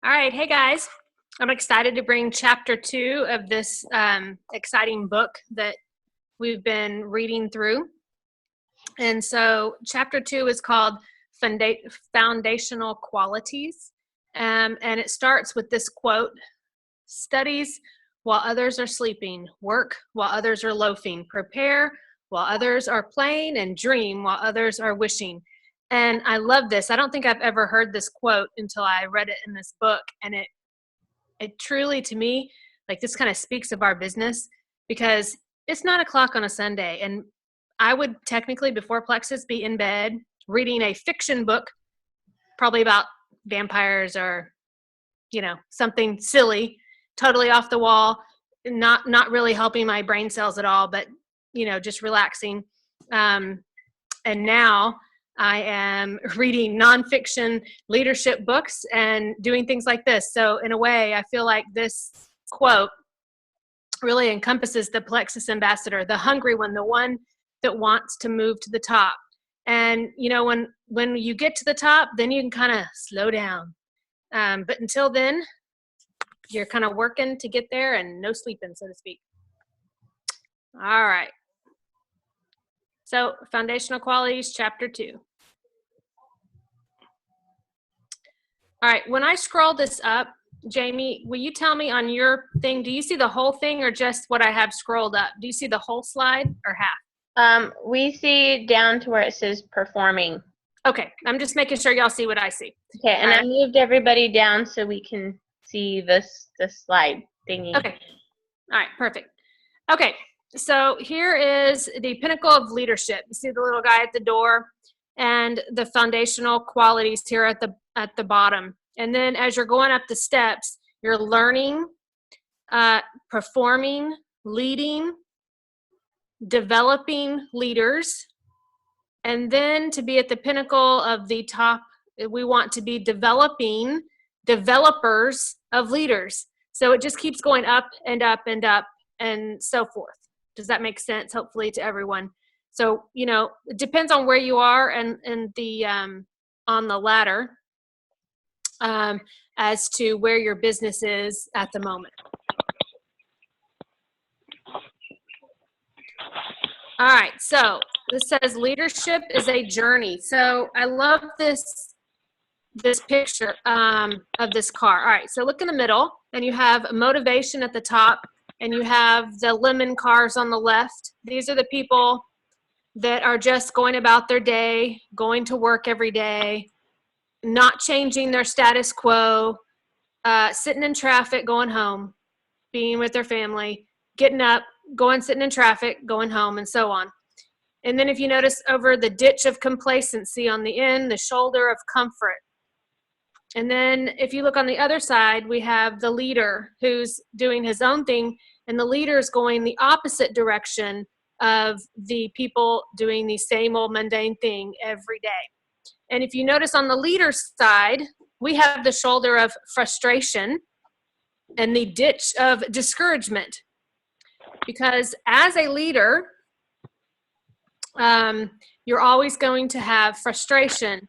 All right. Hey, guys. I'm excited to bring chapter 2 of this exciting book that we've been reading through. And so chapter 2 is called Foundational Qualities. And it starts with this quote: studies while others are sleeping, work while others are loafing, prepare while others are playing, and dream while others are wishing. And I love this. I don't think I've ever heard this quote until I read it in this book. And it truly, to me, like, this kind of speaks of our business, because it's 9 o'clock on a Sunday. And I would technically, before Plexus, be in bed reading a fiction book, probably about vampires or, something silly, totally off the wall, not really helping my brain cells at all, but, just relaxing. And now I am reading nonfiction leadership books and doing things like this. So in a way, I feel like this quote really encompasses the Plexus ambassador, the hungry one, the one that wants to move to the top. And, when you get to the top, then you can kind of slow down. But until then, you're kind of working to get there and no sleeping, so to speak. All right. So Foundational Qualities, chapter 2. All right, when I scroll this up, Jamie, will you tell me on your thing, do you see the whole thing or just what I have scrolled up? Do you see the whole slide or half? We see down to where it says performing. Okay, I'm just making sure y'all see what I see. Okay, and I moved everybody down so we can see this slide thingy. Okay, all right, perfect. Okay, so here is the pinnacle of leadership. You see the little guy at the door and the foundational qualities here at the bottom. And then as you're going up the steps, you're learning, performing, leading, developing leaders. And then to be at the pinnacle of the top, we want to be developing developers of leaders. So it just keeps going up and up and up and so forth. Does that make sense? Hopefully to everyone. So, it depends on where you are and the on the ladder as to where your business is at the moment. All right, so this says leadership is a journey. So I love this picture of this car. All right, so look in the middle, and you have motivation at the top, and you have the lemon cars on the left. These are the people that are just going about their day, going to work every day, not changing their status quo, sitting in traffic, going home, being with their family, getting up, going, sitting in traffic, going home, and so on. And then if you notice over the ditch of complacency on the end, the shoulder of comfort. And then if you look on the other side, we have the leader who's doing his own thing, and the leader is going the opposite direction of the people doing the same old mundane thing every day. And if you notice on the leader's side, we have the shoulder of frustration and the ditch of discouragement. Because as a leader, you're always going to have frustration.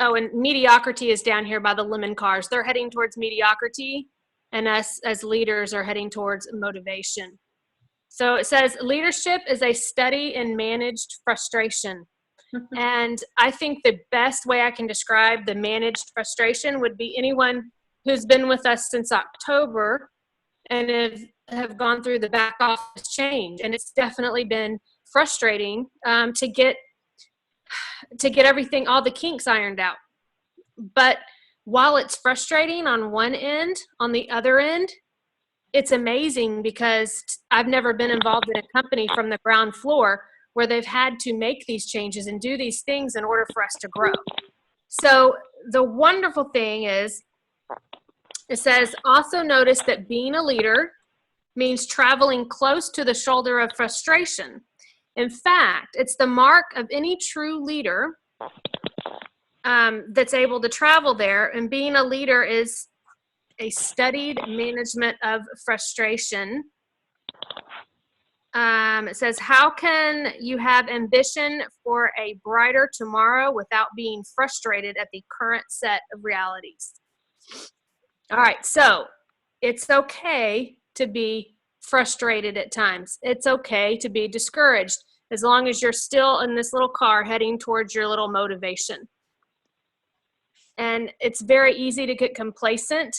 Oh, and mediocrity is down here by the lemon cars. They're heading towards mediocrity, and us as leaders are heading towards motivation. So it says leadership is a study in managed frustration. And I think the best way I can describe the managed frustration would be anyone who's been with us since October and have gone through the back office change. And it's definitely been frustrating to get everything, all the kinks ironed out. But while it's frustrating on one end, on the other end, it's amazing, because I've never been involved in a company from the ground floor where they've had to make these changes and do these things in order for us to grow. So the wonderful thing is, it says, also notice that being a leader means traveling close to the shoulder of frustration. In fact, it's the mark of any true leader that's able to travel there. And being a leader is a studied management of frustration. It says, how can you have ambition for a brighter tomorrow without being frustrated at the current set of realities? All right, so it's okay to be frustrated at times. It's okay to be discouraged as long as you're still in this little car heading towards your little motivation. And it's very easy to get complacent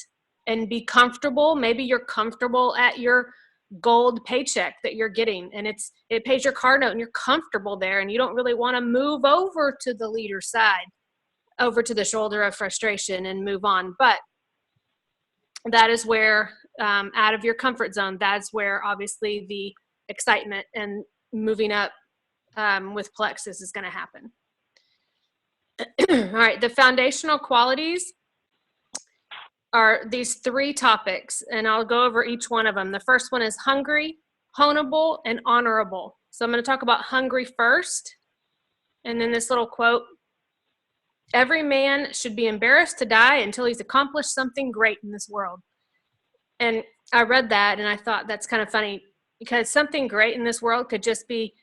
and be comfortable. Maybe you're comfortable at your gold paycheck that you're getting, and it pays your car note and you're comfortable there, and you don't really want to move over to the leader side, over to the shoulder of frustration and move on. But that is where, out of your comfort zone, that's where obviously the excitement and moving up with plexus is going to happen. All right, the foundational qualities are these 3 topics, and I'll go over each one of them. The first one is hungry, honorable, and honorable. So I'm going to talk about hungry first, and then this little quote: every man should be embarrassed to die until he's accomplished something great in this world. And I read that and I thought that's kind of funny, because something great in this world could just be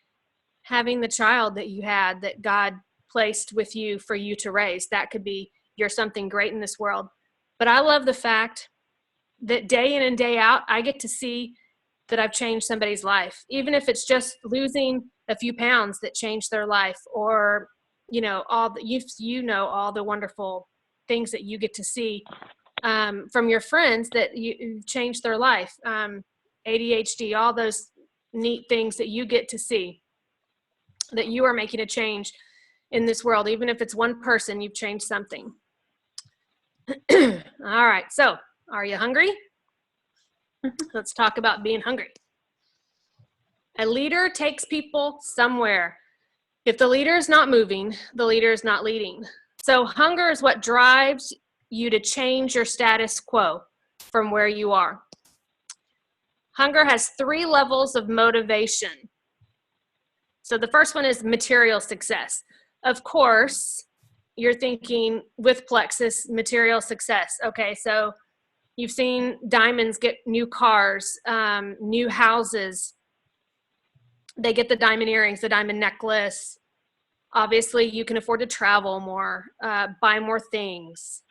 having the child that you had, that God placed with you for you to raise. That could be your something great in this world. But I love the fact that day in and day out, I get to see that I've changed somebody's life, even if it's just losing a few pounds that changed their life, or all the wonderful things that you get to see from your friends that you changed their life. ADHD, all those neat things that you get to see, that you are making a change in this world. Even if it's one person, you've changed something. All right, so are you hungry? Let's talk about being hungry. A leader takes people somewhere. If the leader is not moving, the leader is not leading. So hunger is what drives you to change your status quo from where you are. Hunger has 3 levels of motivation. So the first one is material success. Of course, you're thinking with plexus, material success. Okay, so you've seen diamonds get new cars, new houses. They get the diamond earrings, the diamond necklace. Obviously, you can afford to travel more, buy more things.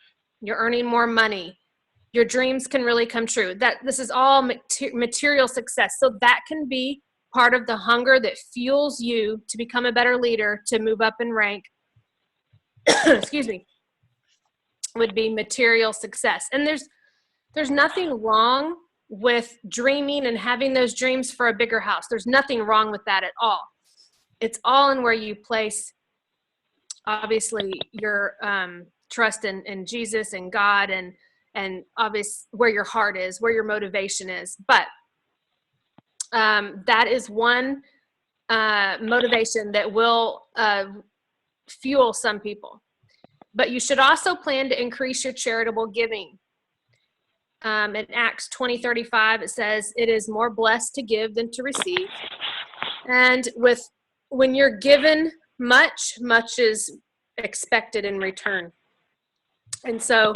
You're earning more money. Your dreams can really come true. This is all material success. So that can be part of the hunger that fuels you to become a better leader, to move up in rank. Excuse me. Would be material success. And there's nothing wrong with dreaming and having those dreams for a bigger house. There's nothing wrong with that at all. It's all in where you place, obviously, your trust in Jesus and God, and obviously where your heart is, where your motivation is. But that is one motivation that will fuel some people. But you should also plan to increase your charitable giving. In Acts 20:35, it says, "It is more blessed to give than to receive." And when you're given much, much is expected in return. And so,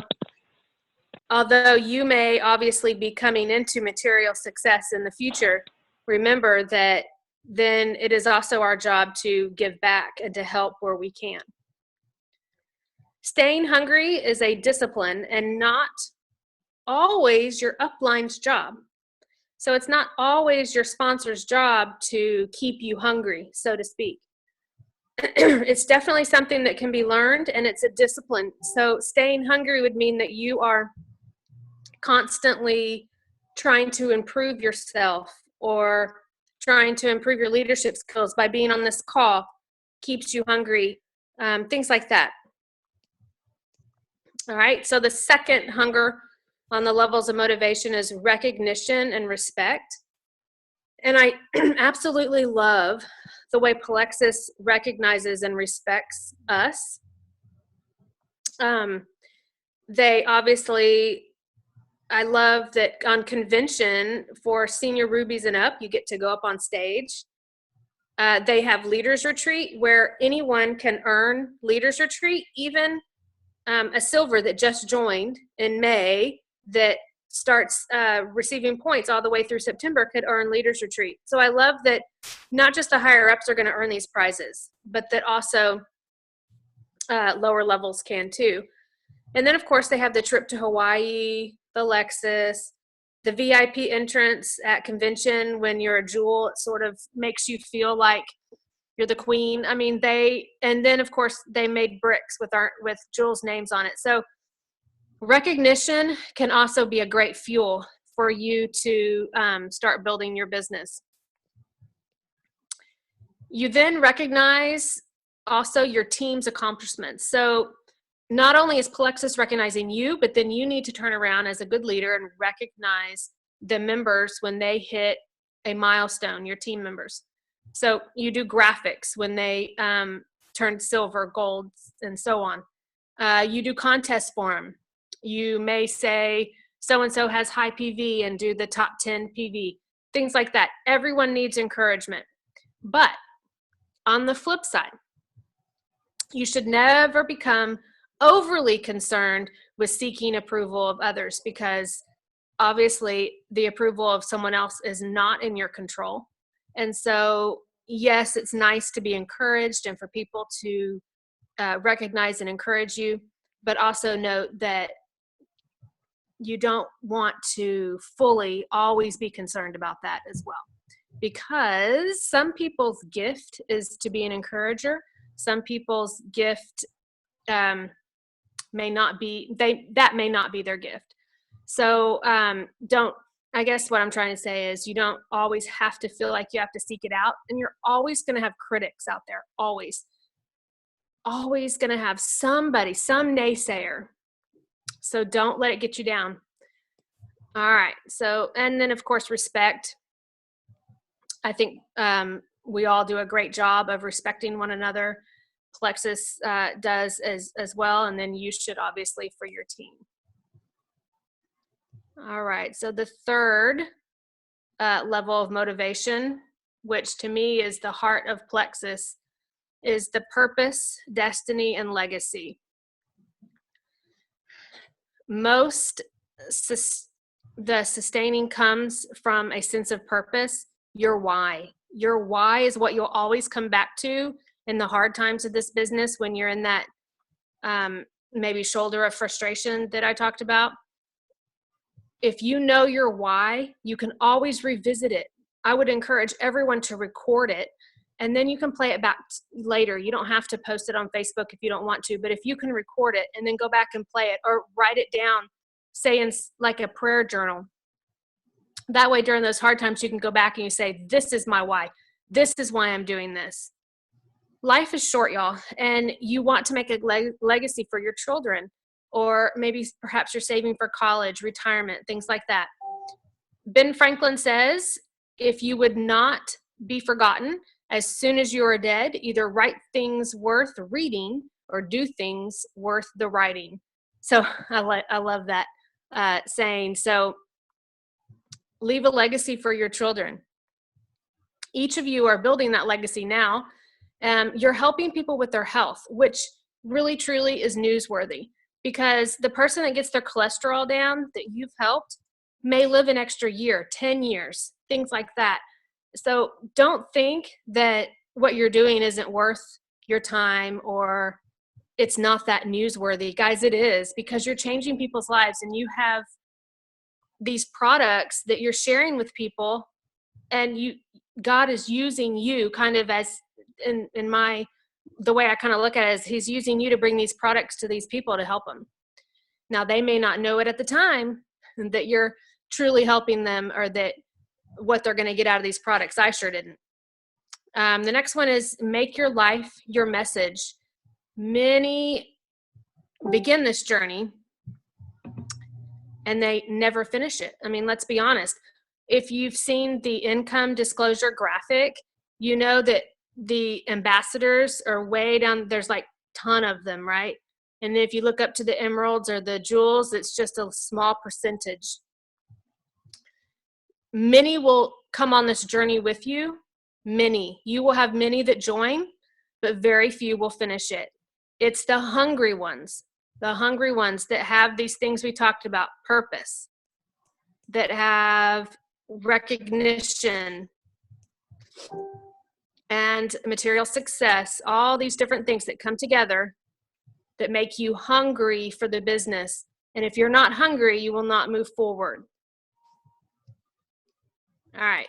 although you may obviously be coming into material success in the future, remember that then it is also our job to give back and to help where we can. Staying hungry is a discipline and not always your upline's job. So it's not always your sponsor's job to keep you hungry, so to speak. It's definitely something that can be learned, and it's a discipline. So staying hungry would mean that you are constantly trying to improve yourself, or trying to improve your leadership skills by being on this call, keeps you hungry, things like that. All right, so the second hunger on the levels of motivation is recognition and respect. And I absolutely love the way Plexus recognizes and respects us. They obviously, I love that on convention for senior rubies and up, you get to go up on stage. They have leaders retreat where anyone can earn leaders retreat, even a silver that just joined in May that starts receiving points all the way through September could earn leaders retreat. So I love that not just the higher ups are going to earn these prizes, but that also lower levels can too. And then, of course, they have the trip to Hawaii, the Lexus, the VIP entrance at convention. When you're a jewel, it sort of makes you feel like you're the queen. I mean, and then, of course, they made bricks with Jules' names on it. So recognition can also be a great fuel for you to start building your business. You then recognize also your team's accomplishments. So not only is Plexus recognizing you, but then you need to turn around as a good leader and recognize the members when they hit a milestone, your team members. So you do graphics when they turn silver, gold, and so on. You do contests for them. You may say so-and-so has high PV and do the top 10 PV, things like that. Everyone needs encouragement. But on the flip side, you should never become overly concerned with seeking approval of others, because obviously the approval of someone else is not in your control. And so, yes, it's nice to be encouraged and for people to recognize and encourage you, but also note that you don't want to fully always be concerned about that as well, because some people's gift is to be an encourager. Some people's gift may not be their gift. So I guess what I'm trying to say is you don't always have to feel like you have to seek it out, and you're always going to have critics out there, always going to have somebody, some naysayer. So don't let it get you down. All right. So, and then of course, respect. I think we all do a great job of respecting one another. Plexus does as well. And then you should obviously for your team. All right. So the third level of motivation, which to me is the heart of Plexus, is the purpose, destiny, and legacy. The sustaining comes from a sense of purpose, your why. Your why is what you'll always come back to in the hard times of this business, when you're in that maybe shoulder of frustration that I talked about. If you know your why, you can always revisit it. I would encourage everyone to record it, and then you can play it back later. You don't have to post it on Facebook if you don't want to, but if you can record it and then go back and play it or write it down, say in like a prayer journal. That way during those hard times, you can go back and you say, this is my why. This is why I'm doing this. Life is short, y'all, and you want to make a legacy for your children, or maybe perhaps you're saving for college, retirement, things like that. Ben Franklin says, if you would not be forgotten as soon as you are dead, either write things worth reading or do things worth the writing. So I love that saying. So leave a legacy for your children. Each of you are building that legacy now. You're helping people with their health, which really truly is newsworthy, because the person that gets their cholesterol down that you've helped may live an extra year, 10 years, things like that. So don't think that what you're doing isn't worth your time or it's not that newsworthy. Guys, it is, because you're changing people's lives and you have these products that you're sharing with people, and God is using you kind of as the way I kind of look at it is he's using you to bring these products to these people to help them. Now, they may not know it at the time that you're truly helping them, or that what they're going to get out of these products. I sure didn't. The next one is make your life your message. Many begin this journey and they never finish it. I mean, let's be honest. If you've seen the income disclosure graphic, you know that the ambassadors are way down. There's like a ton of them, right? And if you look up to the emeralds or the jewels, it's just a small percentage. Many will come on this journey with you. Many. You will have many that join, but very few will finish it. It's the hungry ones that have these things we talked about, purpose, that have recognition and material success, all these different things that come together that make you hungry for the business. And if you're not hungry, you will not move forward. All right.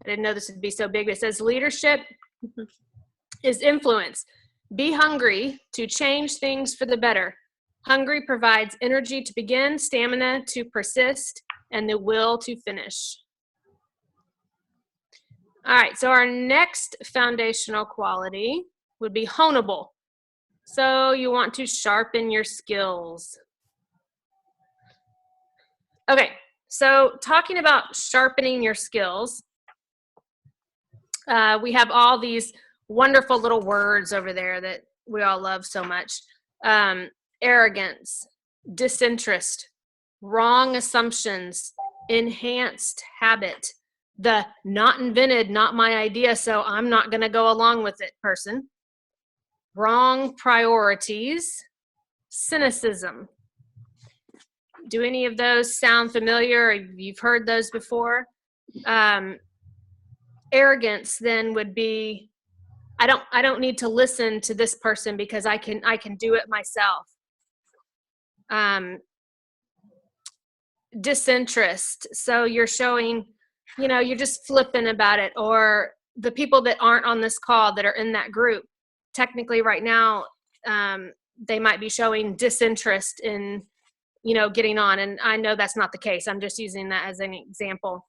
I didn't know this would be so big, but it says leadership is influence. Be hungry to change things for the better. Hungry provides energy to begin, stamina to persist, and the will to finish. All right, so our next foundational quality would be honeable. So you want to sharpen your skills. Okay, so talking about sharpening your skills, we have all these wonderful little words over there that we all love so much. Arrogance, disinterest, wrong assumptions, enhanced habit, the not invented, not my idea, so I'm not going to go along with it person, wrong priorities, cynicism. Do any of those sound familiar? You've heard those before? Arrogance then would be, I don't need to listen to this person because I can do it myself. Disinterest. So you're showing, you're just flipping about it. Or the people that aren't on this call that are in that group, technically right now, they might be showing disinterest in, getting on. And I know that's not the case. I'm just using that as an example.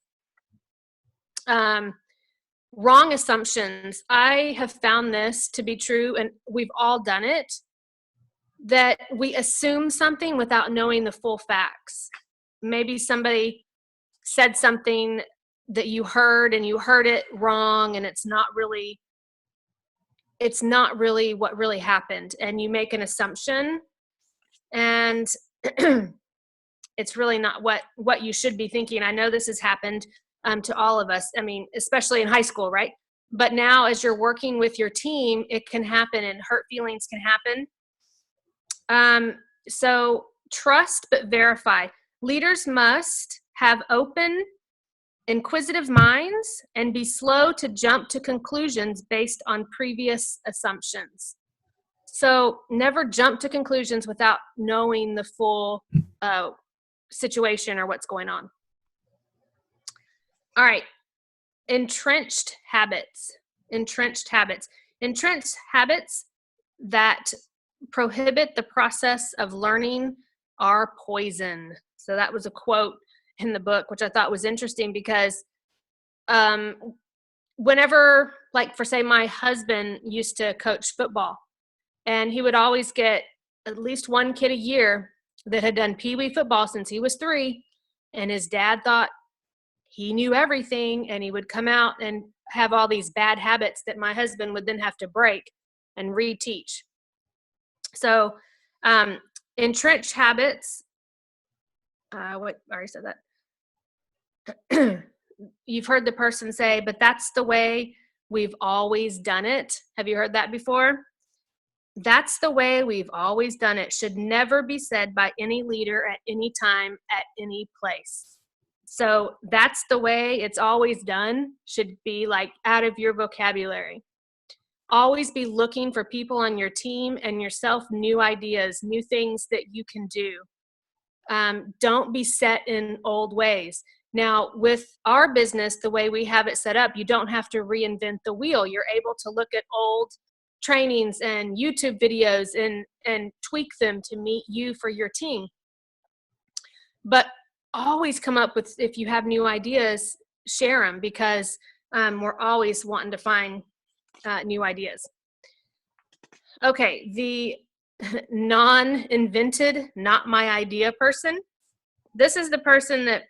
Wrong assumptions. I have found this to be true, and we've all done it, that we assume something without knowing the full facts. Maybe somebody said something that you heard and you heard it wrong, and it's not really what really happened, and you make an assumption, and it's really not what you should be thinking. I know this has happened to all of us. I mean, especially in high school, right? But now as you're working with your team, it can happen, and hurt feelings can happen. So trust but verify. Leaders must have open, inquisitive minds and be slow to jump to conclusions based on previous assumptions. So never jump to conclusions without knowing the full situation or what's going on. All right. Entrenched habits that prohibit the process of learning are poison. So that was a quote in the book, which I thought was interesting because whenever, like for say, my husband used to coach football, and he would always get at least one kid a year that had done Pee Wee football since he was 3, and his dad thought he knew everything, and he would come out and have all these bad habits that my husband would then have to break and reteach. So entrenched habits, I already said that. You've heard the person say, but that's the way we've always done it. Have you heard that before? That's the way we've always done it should never be said by any leader at any time, at any place. So that's the way it's always done should be like out of your vocabulary. Always be looking for people on your team and yourself, new ideas, new things that you can do. Don't be set in old ways. Now, with our business, the way we have it set up, you don't have to reinvent the wheel. You're able to look at old trainings and YouTube videos and tweak them to meet you for your team. But always come up with, if you have new ideas, share them, because we're always wanting to find new ideas. Okay, the non-invented, not my idea person. This is the person that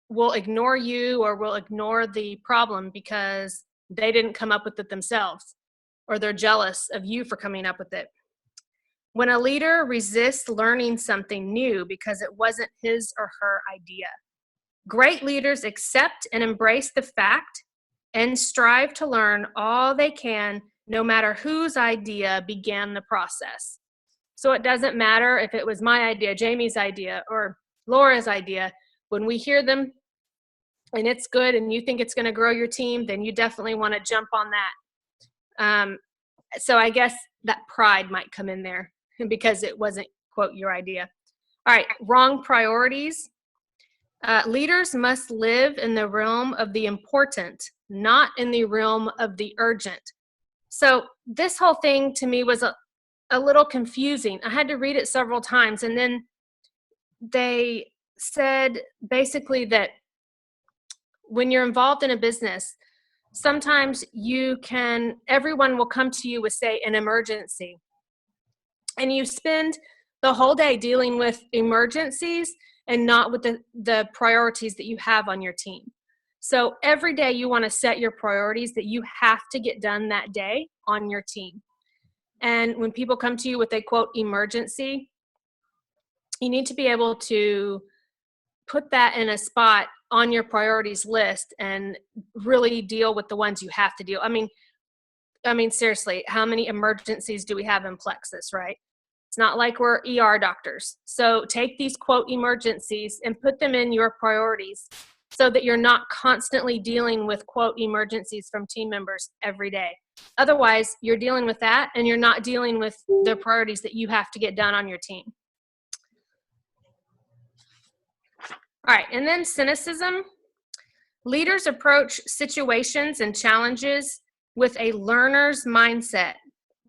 will ignore you or will ignore the problem because they didn't come up with it themselves, or they're jealous of you for coming up with it. When a leader resists learning something new because it wasn't his or her idea. Great leaders accept and embrace the fact and strive to learn all they can, no matter whose idea began the process. So it doesn't matter if it was my idea, Jamie's idea, or Laura's idea. When we hear them and it's good and you think it's going to grow your team, then you definitely want to jump on that. So I guess that pride might come in there because it wasn't, quote, your idea. All right, wrong priorities. Leaders must live in the realm of the important, not in the realm of the urgent. So this whole thing to me was a little confusing. I had to read it several times, and then they said basically that when you're involved in a business, sometimes everyone will come to you with, say, an emergency, and you spend the whole day dealing with emergencies and not with the priorities that you have on your team. So every day you want to set your priorities that you have to get done that day on your team. And when people come to you with a, quote, emergency, you need to be able to put that in a spot on your priorities list and really deal with the ones you have to deal. I mean, seriously, how many emergencies do we have in Plexus, right? It's not like we're ER doctors. So take these, quote, emergencies and put them in your priorities so that you're not constantly dealing with, quote, emergencies from team members every day. Otherwise, you're dealing with that and you're not dealing with the priorities that you have to get done on your team. All right, and then cynicism. Leaders approach situations and challenges with a learner's mindset.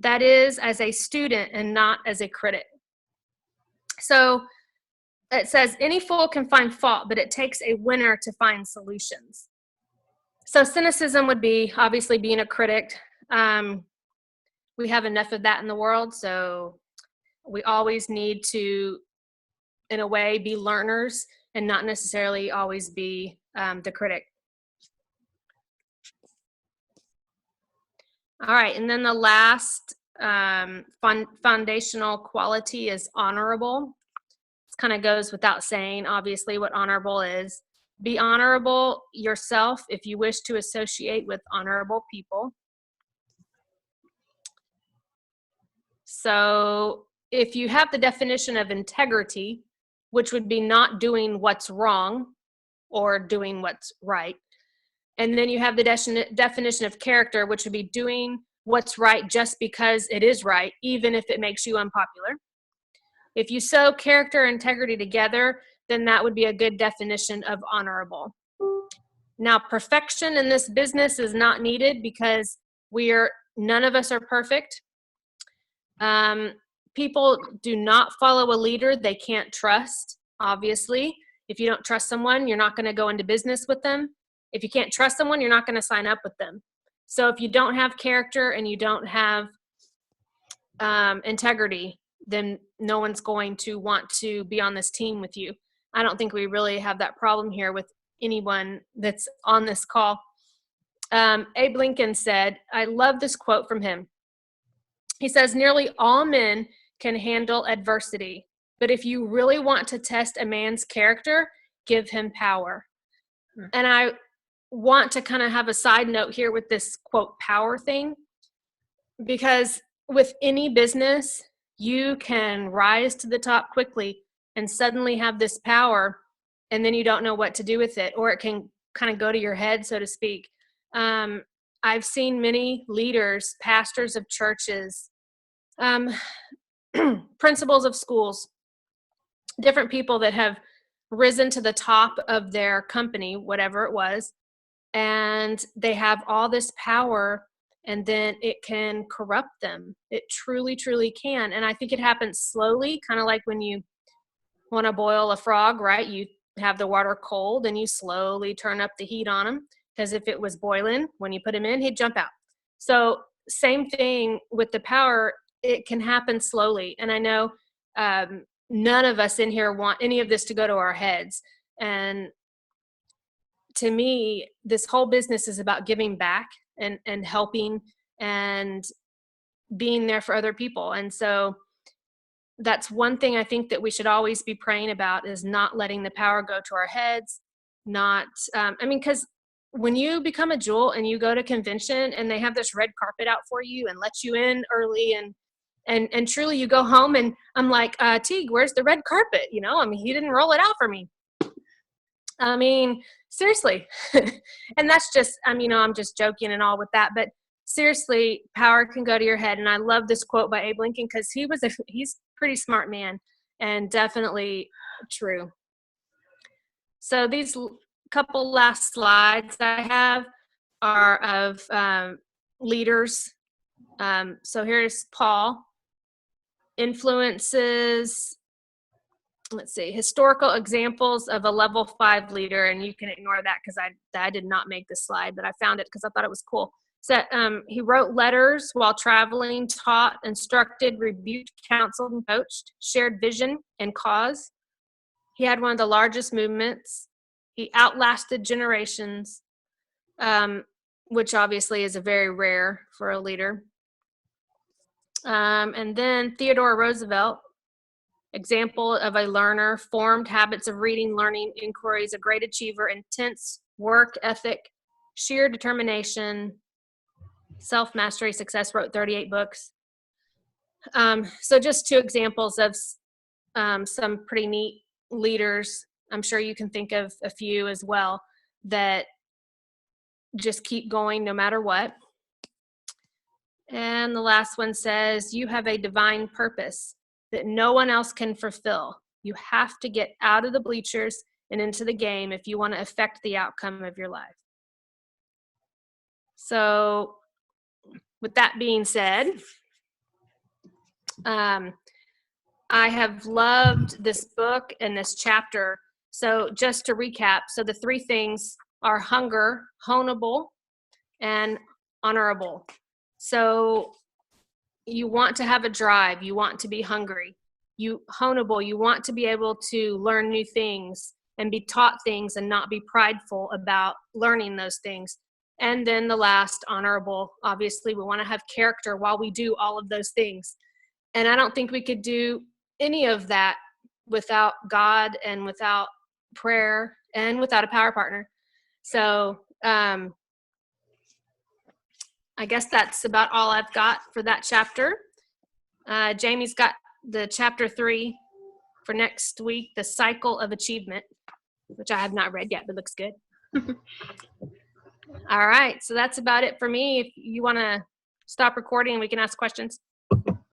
That is, as a student and not as a critic. So it says, any fool can find fault, but it takes a winner to find solutions. So cynicism would be obviously being a critic. We have enough of that in the world, so we always need to, in a way, be learners and not necessarily always be the critic. All right, and then the last foundational quality is honorable. It kind of goes without saying, obviously, what honorable is. Be honorable yourself if you wish to associate with honorable people. So if you have the definition of integrity, which would be not doing what's wrong or doing what's right, and then you have the definition of character, which would be doing what's right just because it is right, even if it makes you unpopular. If you sew character and integrity together, then that would be a good definition of honorable. Now, perfection in this business is not needed because none of us are perfect. People do not follow a leader they can't trust, obviously. If you don't trust someone, you're not going to go into business with them. If you can't trust someone, you're not going to sign up with them. So if you don't have character and you don't have integrity, then no one's going to want to be on this team with you. I don't think we really have that problem here with anyone that's on this call. Abe Lincoln said, I love this quote from him. He says, nearly all men can handle adversity, but if you really want to test a man's character, give him power. And I want to kind of have a side note here with this, quote, power thing, because with any business, you can rise to the top quickly and suddenly have this power, and then you don't know what to do with it, or it can kind of go to your head, so to speak. I've seen many leaders, pastors of churches, principals of schools, different people that have risen to the top of their company, whatever it was, and they have all this power, and then it can corrupt them. It truly, truly can. And I think it happens slowly, kind of like when you want to boil a frog, right? You have the water cold and you slowly turn up the heat on him, because if it was boiling, when you put him in, he'd jump out. So same thing with the power. It can happen slowly. And I know none of us in here want any of this to go to our heads. And to me, this whole business is about giving back and helping and being there for other people. And so that's one thing I think that we should always be praying about, is not letting the power go to our heads. Because when you become a jewel and you go to convention and they have this red carpet out for you and let you in early, and truly you go home and I'm like, Teague, where's the red carpet? He didn't roll it out for me. Seriously. And that's just, I'm just joking and all with that, but seriously, power can go to your head. And I love this quote by Abe Lincoln because he's a pretty smart man and definitely true. So these couple last slides I have are of leaders. So here's Paul. Influences, let's see, historical examples of a level 5 leader, and you can ignore that because I did not make this slide, but I found it because I thought it was cool. So he wrote letters while traveling, taught, instructed, rebuked, counseled, and coached, shared vision and cause. He had one of the largest movements. He outlasted generations, which obviously is a very rare for a leader. And then Theodore Roosevelt, example of a learner, formed habits of reading, learning, inquiries, a great achiever, intense work ethic, sheer determination, self-mastery, success, wrote 38 books. So just 2 examples of some pretty neat leaders. I'm sure you can think of a few as well that just keep going no matter what. And the last one says, you have a divine purpose that no one else can fulfill. You have to get out of the bleachers and into the game if you want to affect the outcome of your life. So with that being said, I have loved this book and this chapter. So just to recap, so the 3 things are hunger, honeable, and honorable. So you want to have a drive. You want to be hungry. Honeable, you want to be able to learn new things and be taught things and not be prideful about learning those things. And then the last, honorable, obviously we want to have character while we do all of those things. And I don't think we could do any of that without God and without prayer and without a power partner. So I guess that's about all I've got for that chapter. Jamie's got the chapter 3 for next week, The Cycle of Achievement, which I have not read yet, but looks good. All right, so that's about it for me. If you want to stop recording, we can ask questions.